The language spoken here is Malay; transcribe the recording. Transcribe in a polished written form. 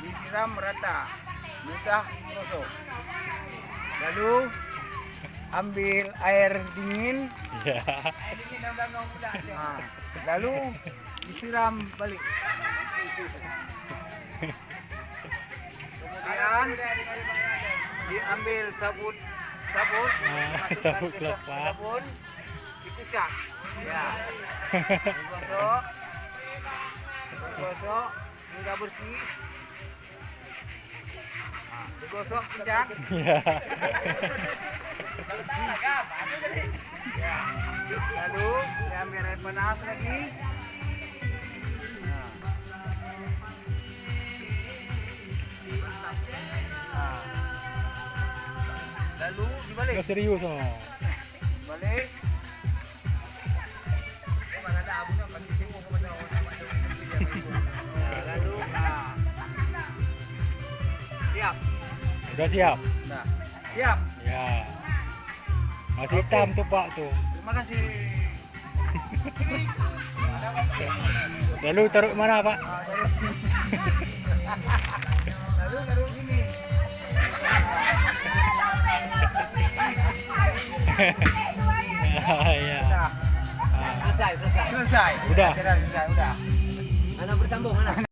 disiram rata, mudah gosok. Lalu ambil air dingin, Ya. nah, lalu disiram balik. Kemudian diambil sabun, masukkan sabun ke kelapa. sabun, dikucak. Ya, digosok, digosok hingga bersih. Nah, digosok kencang. Ya. Ya. Lalu diambil air panas lagi. Nah. Nah. Lalu dibalik. Nggak serius oh. Balik. Nah, lalu siap. Udah siap. Nah, siap. Ya. Masih hitam tuh Pak tuh. Terima kasih. Lalu taruh mana Pak? Lalu taruh sini. Ya. Sudah. Selesai. Selesai. Udah. Selesai. Udah. Mana bersambung mana?